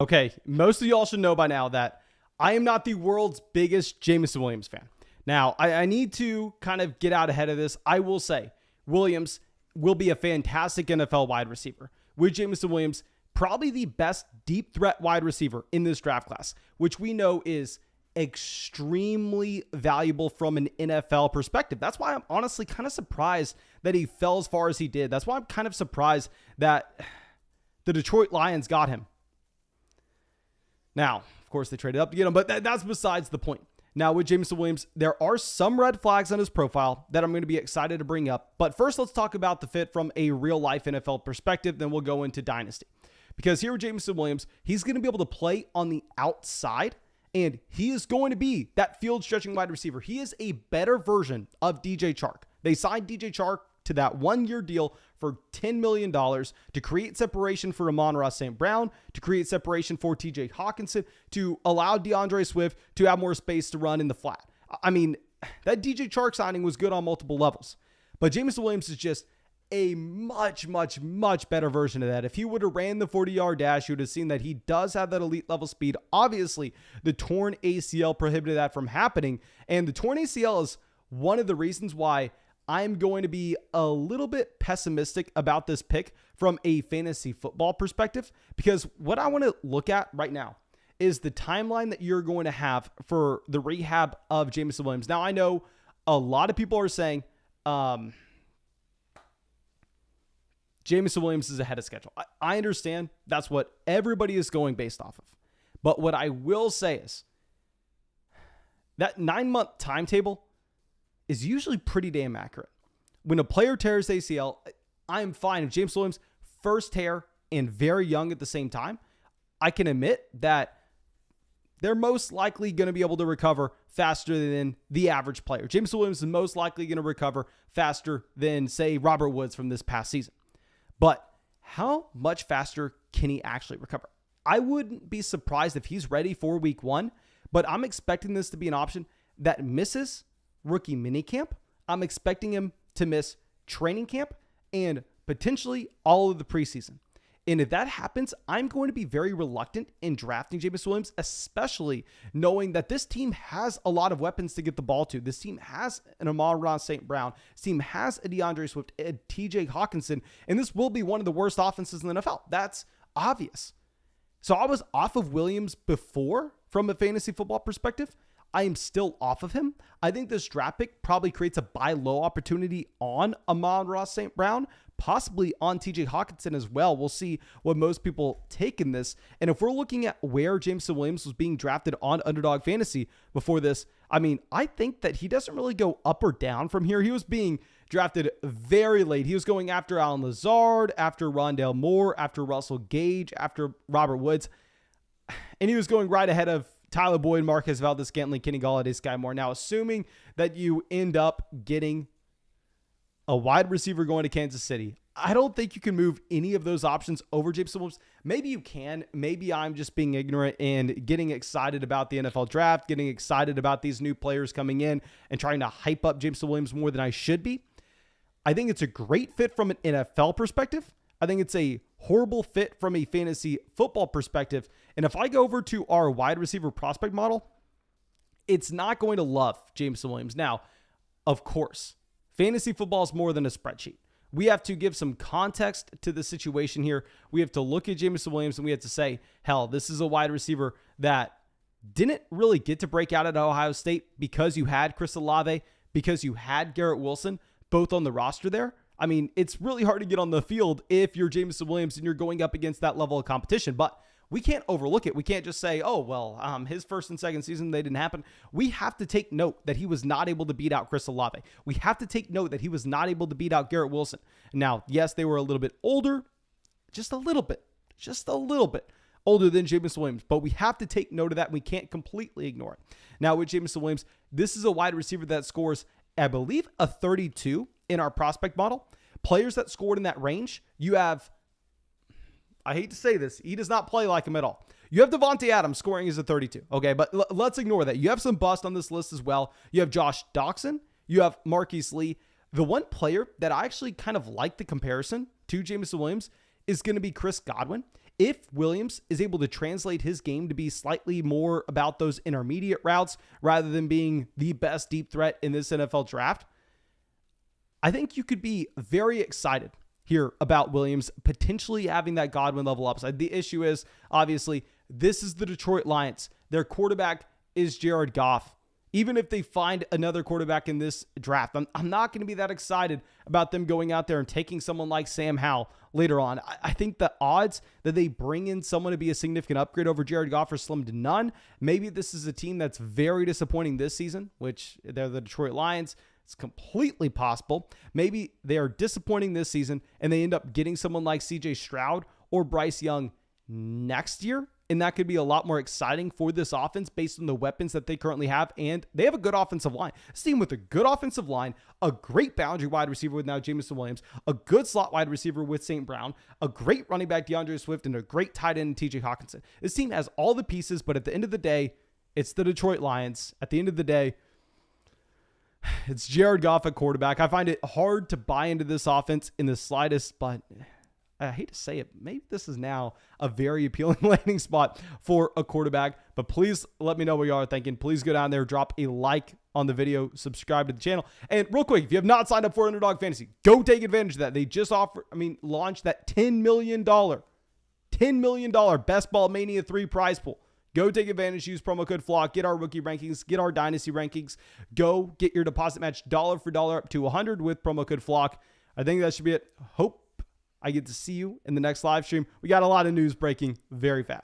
Okay, most of y'all should know by now that I am not the world's biggest Jameson Williams fan. Now, I need to kind of get out ahead of this. I will say Williams will be a fantastic NFL wide receiver. With Jameson Williams, probably the best deep threat wide receiver in this draft class, which we know is extremely valuable from an NFL perspective. That's why I'm honestly kind of surprised that he fell as far as he did. That's why I'm kind of surprised that the Detroit Lions got him. Now, of course, they traded up to get him, but that's besides the point. Now, with Jameson Williams, there are some red flags on his profile that I'm going to be excited to bring up. But first, let's talk about the fit from a real-life NFL perspective. Then we'll go into Dynasty. Because here with Jameson Williams, he's going to be able to play on the outside, and he is going to be that field-stretching wide receiver. He is a better version of DJ Chark. They signed DJ Chark to that one-year deal for $10 million to create separation for Amon-Ra St. Brown, to create separation for TJ Hawkinson, to allow DeAndre Swift to have more space to run in the flat. I mean, that DJ Chark signing was good on multiple levels, but Jameson Williams is just a much, much, much better version of that. If he would have ran the 40-yard dash, you would have seen that he does have that elite level speed. Obviously, the torn ACL prohibited that from happening, and the torn ACL is one of the reasons why I'm going to be a little bit pessimistic about this pick from a fantasy football perspective, because what I want to look at right now is the timeline that you're going to have for the rehab of Jameson Williams. Now, I know a lot of people are saying Jameson Williams is ahead of schedule. I understand that's what everybody is going based off of. But what I will say is that 9-month timetable is usually pretty damn accurate. When a player tears ACL, I'm fine. If Jameson Williams first tear and very young at the same time, I can admit that they're most likely going to be able to recover faster than the average player. Jameson Williams is most likely going to recover faster than, say, Robert Woods from this past season. But how much faster can he actually recover? I wouldn't be surprised if he's ready for week 1, but I'm expecting this to be an option that misses rookie minicamp. I'm expecting him to miss training camp and potentially all of the preseason. And if that happens, I'm going to be very reluctant in drafting Jameson Williams, especially knowing that this team has a lot of weapons to get the ball to. This team has an Amon-Ra St. Brown. This team has a DeAndre Swift, a TJ Hawkinson, and this will be one of the worst offenses in the NFL. That's obvious. So I was off of Williams before from a fantasy football perspective. I am still off of him. I think this draft pick probably creates a buy low opportunity on Amon-Ra St. Brown, possibly on TJ Hawkinson as well. We'll see what most people take in this. And if we're looking at where Jameson Williams was being drafted on Underdog Fantasy before this, I mean, I think that he doesn't really go up or down from here. He was being drafted very late. He was going after Allen Lazard, after Rondale Moore, after Russell Gage, after Robert Woods. And he was going right ahead of Tyler Boyd, Marquez Valdez-Scantling, Kenny Golladay, Sky Moore. Now, assuming that you end up getting a wide receiver going to Kansas City, I don't think you can move any of those options over Jameson Williams. Maybe you can. Maybe I'm just being ignorant and getting excited about the NFL draft, getting excited about these new players coming in and trying to hype up Jameson Williams more than I should be. I think it's a great fit from an NFL perspective. I think it's a horrible fit from a fantasy football perspective. And if I go over to our wide receiver prospect model, it's not going to love Jameson Williams. Now, of course, fantasy football is more than a spreadsheet. We have to give some context to the situation here. We have to look at Jameson Williams and we have to say, hell, this is a wide receiver that didn't really get to break out at Ohio State because you had Chris Olave, because you had Garrett Wilson, both on the roster there. I mean, it's really hard to get on the field if you're Jameson Williams and you're going up against that level of competition, but we can't overlook it. We can't just say, oh, well, his first and second season, they didn't happen. We have to take note that he was not able to beat out Chris Olave. We have to take note that he was not able to beat out Garrett Wilson. Now, yes, they were a little bit older, just a little bit older than Jameson Williams, but we have to take note of that. We can't completely ignore it. Now, with Jameson Williams, this is a wide receiver that scores, I believe, a 32 in our prospect model. Players that scored in that range, you have, I hate to say this, he does not play like him at all. You have Devontae Adams scoring as a 32. Okay, but let's ignore that. You have some bust on this list as well. You have Josh Doxson. You have Marquise Lee. The one player that I actually kind of like the comparison to Jameson Williams is going to be Chris Godwin. if Williams is able to translate his game to be slightly more about those intermediate routes rather than being the best deep threat in this NFL draft, I think you could be very excited here about Williams potentially having that Godwin level upside. The issue is, obviously, this is the Detroit Lions. Their quarterback is Jared Goff. Even if they find another quarterback in this draft, I'm not going to be that excited about them going out there and taking someone like Sam Howell later on. I think the odds that they bring in someone to be a significant upgrade over Jared Goff are slim to none. Maybe this is a team that's very disappointing this season, which they're the Detroit Lions. It's completely possible. Maybe they are disappointing this season and they end up getting someone like CJ Stroud or Bryce Young next year. And that could be a lot more exciting for this offense based on the weapons that they currently have. And they have a good offensive line. This team with a good offensive line, a great boundary wide receiver with now Jameson Williams, a good slot wide receiver with St. Brown, a great running back DeAndre Swift, and a great tight end TJ Hawkinson. This team has all the pieces, but at the end of the day, it's the Detroit Lions. At the end of the day, it's Jared Goff at quarterback. I find it hard to buy into this offense in the slightest, but I hate to say it, maybe this is now a very appealing landing spot for a quarterback. But please let me know what you are thinking. Please go down there, drop a like on the video, subscribe to the channel. And real quick, if you have not signed up for Underdog Fantasy, go take advantage of that. They just launched that $10 million Best Ball Mania 3 prize pool. Go take advantage, use promo code FLOCK, get our rookie rankings, get our dynasty rankings. Go get your deposit match dollar for dollar up to 100 with promo code FLOCK. I think that should be it. Hope I get to see you in the next live stream. We got a lot of news breaking very fast.